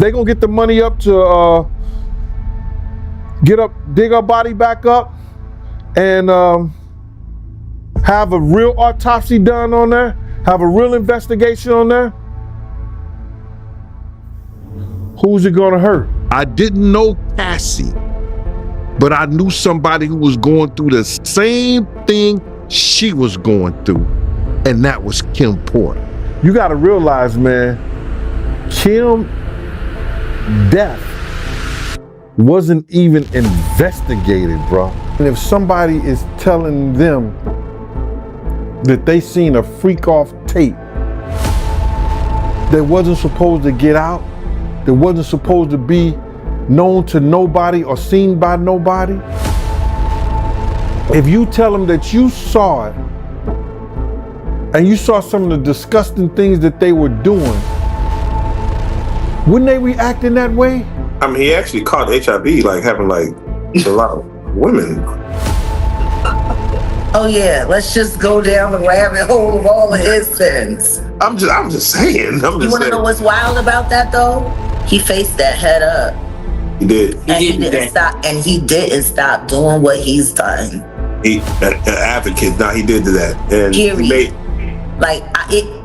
They gonna get the money up to dig her body back up and have a real autopsy done on there, have a real investigation on there. Who's it gonna hurt? I didn't know Cassie, but I knew somebody who was going through the same thing she was going through, and that was Kim Porter. You gotta realize, man, Kim death wasn't even investigated, bro. And if somebody is telling them that they seen a freak off tape that wasn't supposed to get out, that wasn't supposed to be known to nobody or seen by nobody, if you tell them that you saw it and you saw some of the disgusting things that they were doing, wouldn't they react in that way? I mean, he actually caught HIV, like having like a lot of women. Oh yeah, let's just go down the rabbit hole of all of his sins. I'm just saying. You want to know what's wild about that though? He faced that head up. He did. And he didn't stop. And he didn't stop doing what he's done. He an advocate. Now he did that. And period.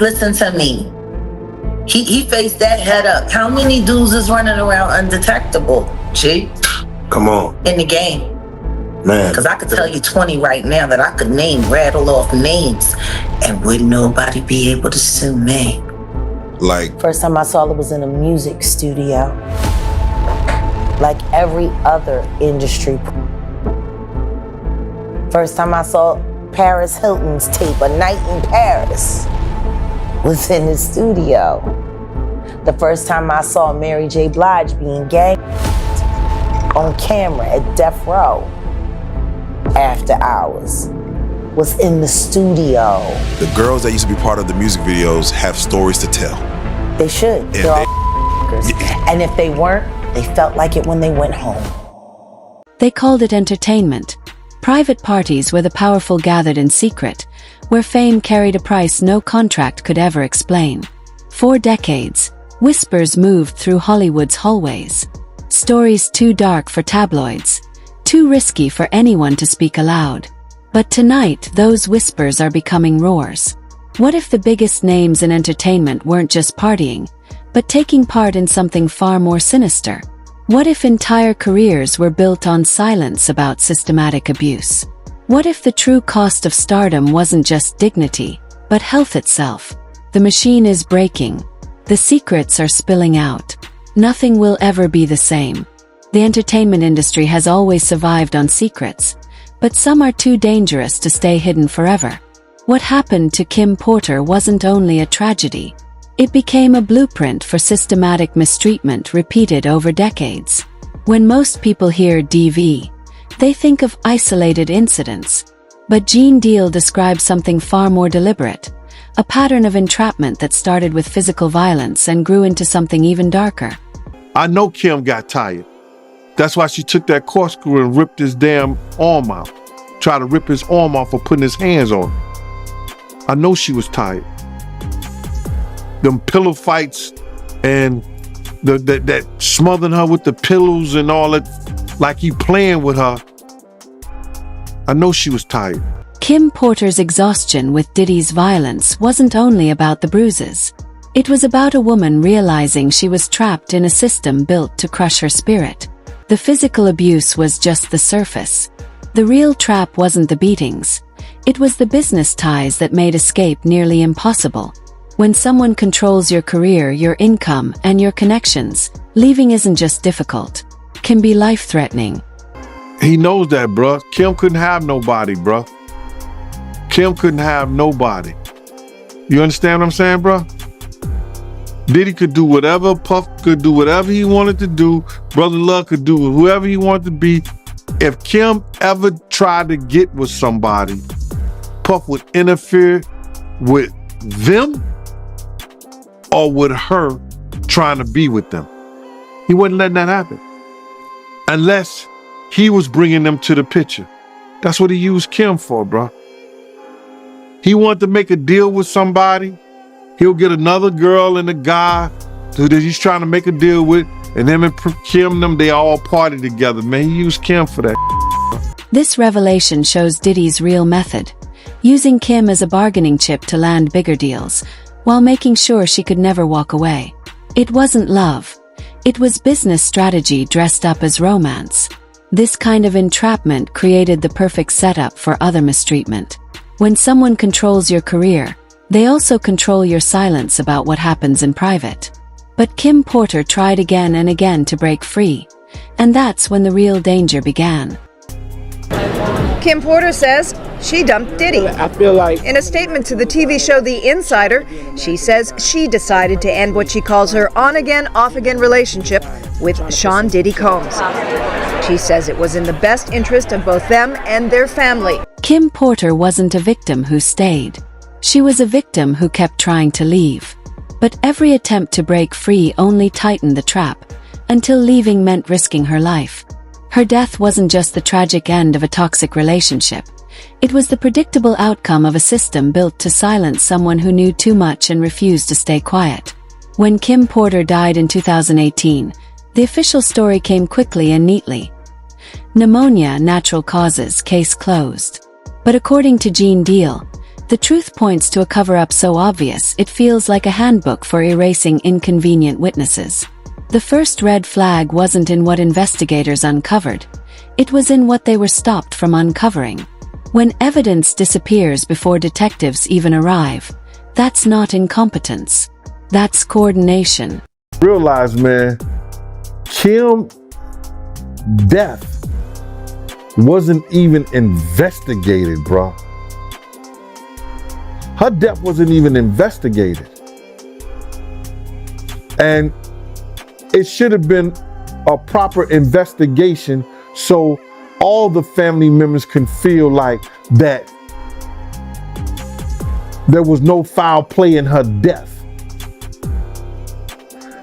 Listen to me. He faced that head up. How many dudes is running around undetectable? G. Come on. In the game. Man. Because I could tell you 20 right now that I could rattle off names, and wouldn't nobody be able to sue me. Like. First time I saw it was in a music studio. Like every other industry. First time I saw Paris Hilton's tape, A Night in Paris, was in the studio. The first time I saw Mary J. Blige being gagged on camera at Death Row after hours was in the studio. The girls that used to be part of the music videos have stories to tell. They should. And They're all and if they weren't, they felt like it when they went home. They called it entertainment. Private parties where the powerful gathered in secret, where fame carried a price no contract could ever explain. For decades, whispers moved through Hollywood's hallways. Stories too dark for tabloids, too risky for anyone to speak aloud. But tonight, those whispers are becoming roars. What if the biggest names in entertainment weren't just partying, but taking part in something far more sinister? What if entire careers were built on silence about systematic abuse? What if the true cost of stardom wasn't just dignity, but health itself? The machine is breaking. The secrets are spilling out. Nothing will ever be the same. The entertainment industry has always survived on secrets, but some are too dangerous to stay hidden forever. What happened to Kim Porter wasn't only a tragedy. It became a blueprint for systematic mistreatment repeated over decades. When most people hear DV, they think of isolated incidents. But Gene Deal describes something far more deliberate, a pattern of entrapment that started with physical violence and grew into something even darker. I know Kim got tired. That's why she took that corkscrew and ripped his damn arm out. Tried to rip his arm off for putting his hands on him. I know she was tired. Them pillow fights and that smothering her with the pillows and all that, like he playing with her. I know she was tired. Kim Porter's exhaustion with Diddy's violence wasn't only about the bruises. It was about a woman realizing she was trapped in a system built to crush her spirit. The physical abuse was just the surface. The real trap wasn't the beatings. It was the business ties that made escape nearly impossible. When someone controls your career, your income, and your connections, leaving isn't just difficult. It can be life-threatening. He knows that, bruh. Kim couldn't have nobody, bruh. Kim couldn't have nobody. You understand what I'm saying, bruh? Diddy could do whatever, Puff could do whatever he wanted to do, Brother Love could do whoever he wanted to be. If Kim ever tried to get with somebody, Puff would interfere with them or with her trying to be with them. He wasn't letting that happen. Unless he was bringing them to the picture. That's what he used Kim for, bro. He wanted to make a deal with somebody. He'll get another girl and a guy who that he's trying to make a deal with, and him and Kim, them, they all party together, man. He used Kim for that. This revelation shows Diddy's real method, using Kim as a bargaining chip to land bigger deals, while making sure she could never walk away. It wasn't love. It was business strategy dressed up as romance. This kind of entrapment created the perfect setup for other mistreatment. When someone controls your career, they also control your silence about what happens in private. But Kim Porter tried again and again to break free, and that's when the real danger began. Kim Porter says she dumped Diddy. I feel like In a statement to the TV show The Insider, she says she decided to end what she calls her on-again, off-again relationship with Sean Diddy Combs. She says it was in the best interest of both them and their family. Kim Porter wasn't a victim who stayed. She was a victim who kept trying to leave. But every attempt to break free only tightened the trap, until leaving meant risking her life. Her death wasn't just the tragic end of a toxic relationship. It was the predictable outcome of a system built to silence someone who knew too much and refused to stay quiet. When Kim Porter died in 2018, the official story came quickly and neatly. Pneumonia, natural causes, case closed. But according to Gene Deal, the truth points to a cover-up so obvious it feels like a handbook for erasing inconvenient witnesses. The first red flag wasn't in what investigators uncovered. It was in what they were stopped from uncovering. When evidence disappears before detectives even arrive, that's not incompetence. That's coordination. Realize, man, Kim's death wasn't even investigated, bro. Her death wasn't even investigated. And it should have been a proper investigation so all the family members can feel like that there was no foul play in her death.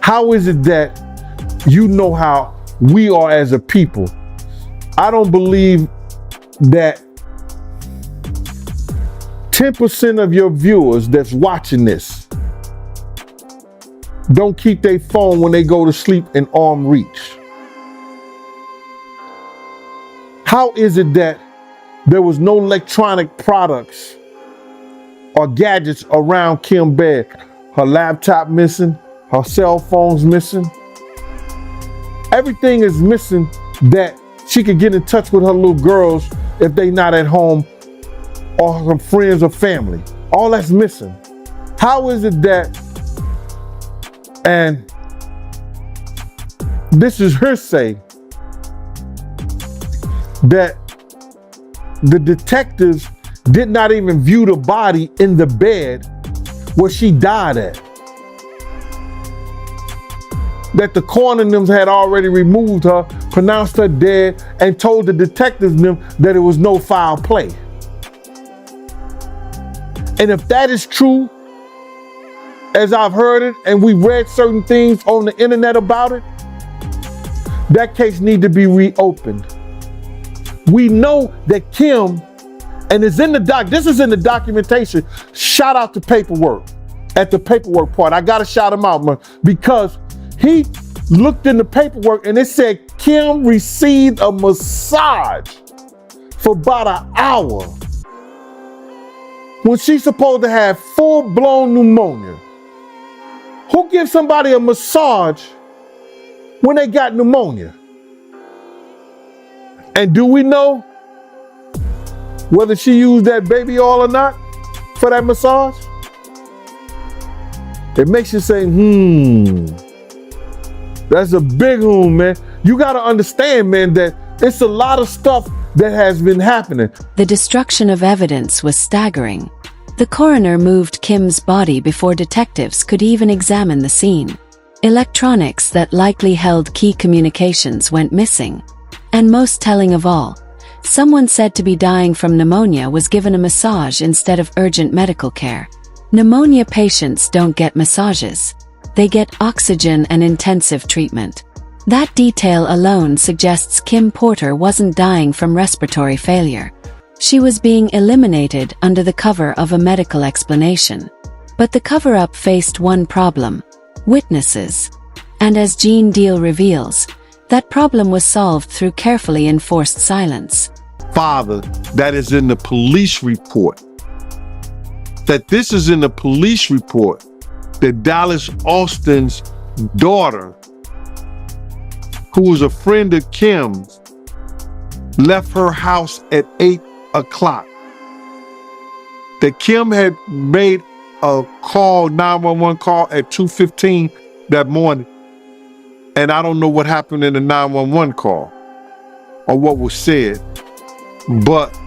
How is it that you know how we are as a people? I don't believe that 10% of your viewers that's watching this don't keep their phone when they go to sleep in arm reach. How is it that there was no electronic products or gadgets around Kim's bed? Her laptop missing, her cell phone's missing. Everything is missing that she could get in touch with her little girls if they not at home or her friends or family. All that's missing. How is it that, and this is hearsay, that the detectives did not even view the body in the bed where she died at? That the coroner had already removed her, pronounced her dead, and told the detectives that it was no foul play. And if that is true, as I've heard it, and we've read certain things on the internet about it, that case needs to be reopened. We know that Kim, and it's in the this is in the documentation. Shout out to Paperwork, at the Paperwork part. I gotta shout him out, man, because he looked in the paperwork and it said Kim received a massage for about an hour when she's supposed to have full-blown pneumonia. Who gives somebody a massage when they got pneumonia? And do we know whether she used that baby oil or not for that massage? It makes you say, that's a big man. You got to understand, man, that it's a lot of stuff that has been happening. The destruction of evidence was staggering. The coroner moved Kim's body before detectives could even examine the scene. Electronics that likely held key communications went missing. And most telling of all, someone said to be dying from pneumonia was given a massage instead of urgent medical care. Pneumonia patients don't get massages. They get oxygen and intensive treatment. That detail alone suggests Kim Porter wasn't dying from respiratory failure. She was being eliminated under the cover of a medical explanation. But the cover-up faced one problem. witnesses. And as Gene Deal reveals, that problem was solved through carefully enforced silence. Father, that is in the police report. That this is in the police report. That Dallas Austin's daughter, who was a friend of Kim's, left her house at 8 o'clock. That Kim had made a call, 911 call at 2:15 that morning. And I don't know what happened in the 911 call or what was said. But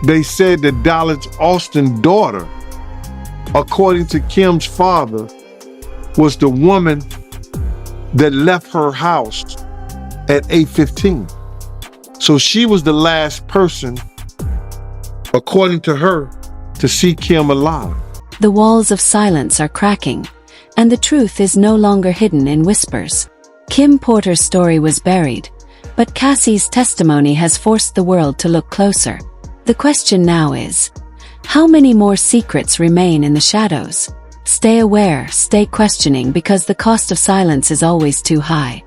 they said that Dallas Austin's daughter, according to Kim's father, was the woman that left her house at 8:15. So she was the last person, according to her, to see Kim alive. The walls of silence are cracking, and the truth is no longer hidden in whispers. Kim Porter's story was buried, but Cassie's testimony has forced the world to look closer. The question now is, how many more secrets remain in the shadows? Stay aware, stay questioning, because the cost of silence is always too high.